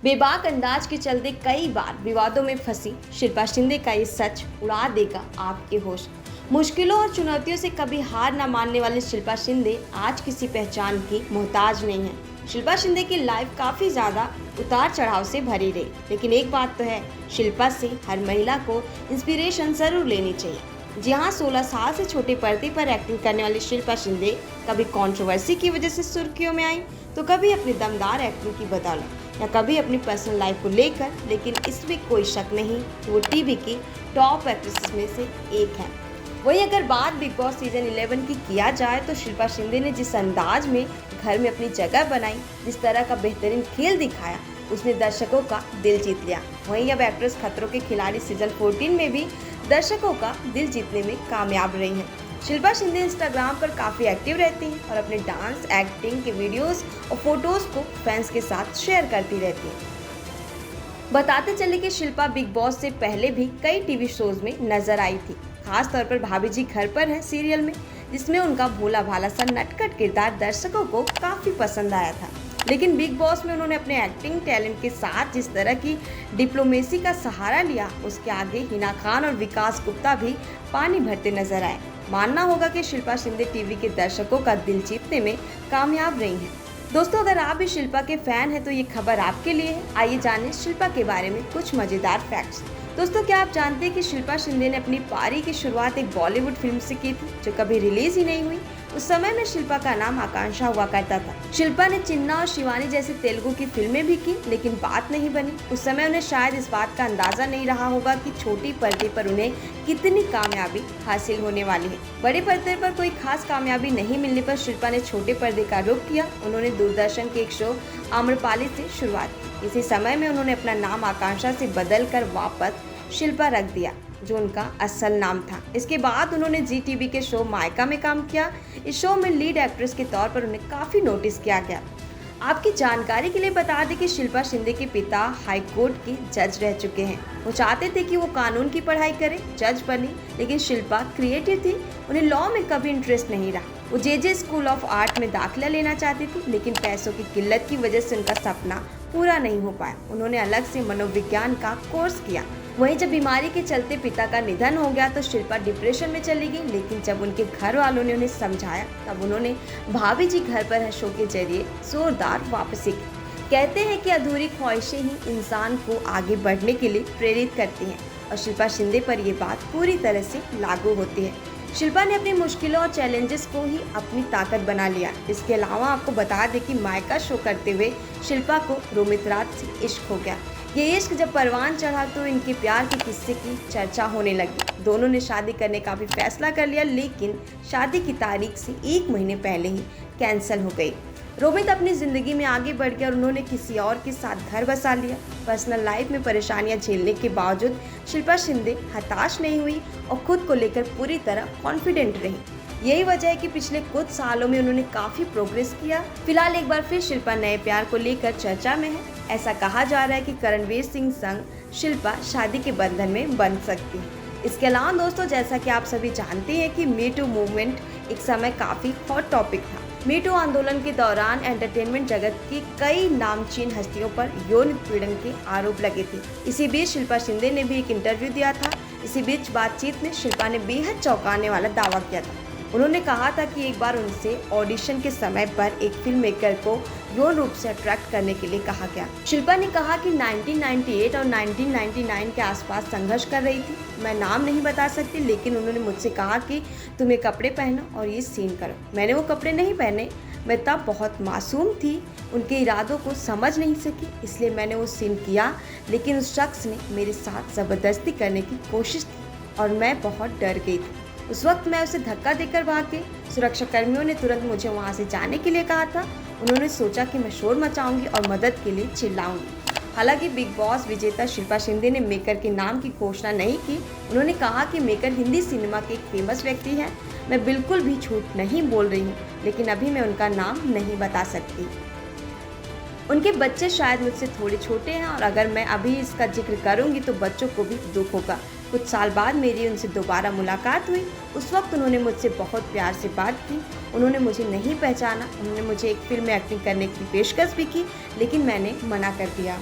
बेबाक अंदाज के चलते कई बार विवादों में फंसी शिल्पा शिंदे का ये सच उड़ा देगा आपके होश। मुश्किलों और चुनौतियों से कभी हार न मानने वाली शिल्पा शिंदे आज किसी पहचान की मोहताज नहीं है। शिल्पा शिंदे की लाइफ काफ़ी ज़्यादा उतार चढ़ाव से भरी रही, लेकिन एक बात तो है, शिल्पा से हर महिला को इंस्पिरेशन ज़रूर लेनी चाहिए। जी हाँ, 16 साल से छोटे पर्दे पर एक्टिंग करने वाली शिल्पा शिंदे कभी कंट्रोवर्सी की वजह से सुर्खियों में आई, तो कभी अपनी दमदार एक्टिंग की बदौलत या कभी अपनी पर्सनल लाइफ को लेकर। लेकिन इसमें कोई शक नहीं कि वो टीवी की टॉप एक्ट्रेसेस में से एक है। वहीं अगर बात बिग बॉस सीजन 11 की किया जाए तो शिल्पा शिंदे ने जिस अंदाज में घर में अपनी जगह बनाई, जिस तरह का बेहतरीन खेल दिखाया, उसने दर्शकों का दिल जीत लिया। वहीं अब एक्ट्रेस खतरों के खिलाड़ी सीजन 14 में भी दर्शकों का दिल जीतने में कामयाब रही हैं। शिल्पा शिंदे इंस्टाग्राम पर काफ़ी एक्टिव रहती हैं और अपने डांस, एक्टिंग के वीडियोस और फोटोज़ को फैंस के साथ शेयर करती रहती हैं। बताते चले कि शिल्पा बिग बॉस से पहले भी कई टीवी शोज में नजर आई थी, खास तौर पर भाभी जी घर पर है सीरियल में, जिसमें उनका भोला भाला सा नटखट किरदार दर्शकों को काफ़ी पसंद आया था। लेकिन बिग बॉस में उन्होंने अपने एक्टिंग टैलेंट के साथ जिस तरह की डिप्लोमेसी का सहारा लिया, उसके आगे हिना खान और विकास गुप्ता भी पानी भरते नजर आए। मानना होगा कि शिल्पा शिंदे टीवी के दर्शकों का दिल जीतने में कामयाब रही हैं। दोस्तों, अगर आप भी शिल्पा के फैन हैं तो ये खबर आपके लिए है। आइए जानें शिल्पा के बारे में कुछ मजेदार फैक्ट्स। दोस्तों, क्या आप जानते हैं कि शिल्पा शिंदे ने अपनी पारी की शुरुआत एक बॉलीवुड फिल्म से की थी जो कभी रिलीज ही नहीं हुई। उस समय में शिल्पा का नाम आकांक्षा हुआ करता था। शिल्पा ने चिन्ना और शिवानी जैसी तेलुगु की फिल्में भी की, लेकिन बात नहीं बनी। उस समय उन्हें शायद इस बात का अंदाजा नहीं रहा होगा कि छोटी पर्दे पर उन्हें कितनी कामयाबी हासिल होने वाली है। बड़े पर्दे पर कोई खास कामयाबी नहीं मिलने पर शिल्पा ने छोटे पर्दे का रुख किया। उन्होंने दूरदर्शन के एक शो आम्रपाली से शुरुआत की। इसी समय में उन्होंने अपना नाम आकांक्षा से बदल कर वापस शिल्पा रख दिया, जो उनका असल नाम था। इसके बाद उन्होंने जी टीवी के शो मायका में काम किया। इस शो में लीड एक्ट्रेस के तौर पर उन्हें काफ़ी नोटिस किया गया। आपकी जानकारी के लिए बता दें कि शिल्पा शिंदे के पिता हाई कोर्ट के जज रह चुके हैं। वो चाहते थे कि वो कानून की पढ़ाई करें, जज बने, लेकिन शिल्पा क्रिएटिव थी, उन्हें लॉ में कभी इंटरेस्ट नहीं रहा। वो जे स्कूल ऑफ आर्ट में दाखिला लेना चाहती थी, लेकिन पैसों की किल्लत की वजह से उनका सपना पूरा नहीं हो पाया। उन्होंने अलग से मनोविज्ञान का कोर्स किया। वहीं जब बीमारी के चलते पिता का निधन हो गया तो शिल्पा डिप्रेशन में चली गई, लेकिन जब उनके घर वालों ने उन्हें समझाया तब उन्होंने भाभी जी घर पर है शो के जरिए जोरदार वापसी की। कहते हैं कि अधूरी ख्वाहिशें ही इंसान को आगे बढ़ने के लिए प्रेरित करती हैं, और शिल्पा शिंदे पर ये बात पूरी तरह से लागू होती है। शिल्पा ने अपनी मुश्किलों और चैलेंजेस को ही अपनी ताकत बना लिया। इसके अलावा आपको बता दें कि मायका शो करते हुए शिल्पा को रोमित राज से इश्क हो गया। ये इश्क जब परवान चढ़ा तो इनके प्यार के किस्से की चर्चा होने लगी। दोनों ने शादी करने का भी फैसला कर लिया, लेकिन शादी की तारीख से 1 महीने पहले ही कैंसिल हो गई। रोमित अपनी ज़िंदगी में आगे बढ़ गया और उन्होंने किसी और के साथ घर बसा लिया। पर्सनल लाइफ में परेशानियां झेलने के बावजूद शिल्पा शिंदे हताश नहीं हुई और खुद को लेकर पूरी तरह कॉन्फिडेंट रही। यही वजह है कि पिछले कुछ सालों में उन्होंने काफ़ी प्रोग्रेस किया। फिलहाल एक बार फिर शिल्पा नए प्यार को लेकर चर्चा में है। ऐसा कहा जा रहा है कि करणवीर सिंह संग शिल्पा शादी के बंधन में बंध सकती है। इसके अलावा दोस्तों, जैसा कि आप सभी जानते हैं कि मी टू मूवमेंट एक समय काफ़ी हॉट टॉपिक था। मी टू आंदोलन के दौरान एंटरटेनमेंट जगत की कई नामचीन हस्तियों पर यौन उत्पीड़न के आरोप लगे थे। इसी बीच शिल्पा शिंदे ने भी एक इंटरव्यू दिया था। इसी बीच बातचीत में शिल्पा ने बेहद चौंकाने वाला दावा किया था। उन्होंने कहा था कि एक बार उनसे ऑडिशन के समय पर एक फिल्म मेकर को यौन रूप से अट्रैक्ट करने के लिए कहा गया। शिल्पा ने कहा कि 1998 और 1999 के आसपास संघर्ष कर रही थी। मैं नाम नहीं बता सकती, लेकिन उन्होंने मुझसे कहा कि तुम ये कपड़े पहनो और ये सीन करो। मैंने वो कपड़े नहीं पहने। मैं तब बहुत मासूम थी, उनके इरादों को समझ नहीं सकी, इसलिए मैंने वो सीन किया। लेकिन उस शख्स ने मेरे साथ ज़बरदस्ती करने की कोशिश की और मैं बहुत डर गई थी। उस वक्त मैं उसे धक्का देकर भाग गई। सुरक्षा कर्मियों ने तुरंत मुझे वहां से जाने के लिए कहा था। उन्होंने सोचा कि मैं शोर मचाऊंगी और मदद के लिए चिल्लाऊंगी। हालांकि बिग बॉस विजेता शिल्पा शिंदे ने मेकर के नाम की घोषणा नहीं की। उन्होंने कहा कि मेकर हिंदी सिनेमा के एक फेमस व्यक्ति है। मैं बिल्कुल भी झूठ नहीं बोल रही हूँ, लेकिन अभी मैं उनका नाम नहीं बता सकती। उनके बच्चे शायद मुझसे थोड़े छोटे हैं और अगर मैं अभी इसका जिक्र करूंगी तो बच्चों को भी दुख होगा। कुछ साल बाद मेरी उनसे दोबारा मुलाकात हुई। उस वक्त उन्होंने मुझसे बहुत प्यार से बात की। उन्होंने मुझे नहीं पहचाना। उन्होंने मुझे एक फिल्म में एक्टिंग करने की पेशकश भी की, लेकिन मैंने मना कर दिया।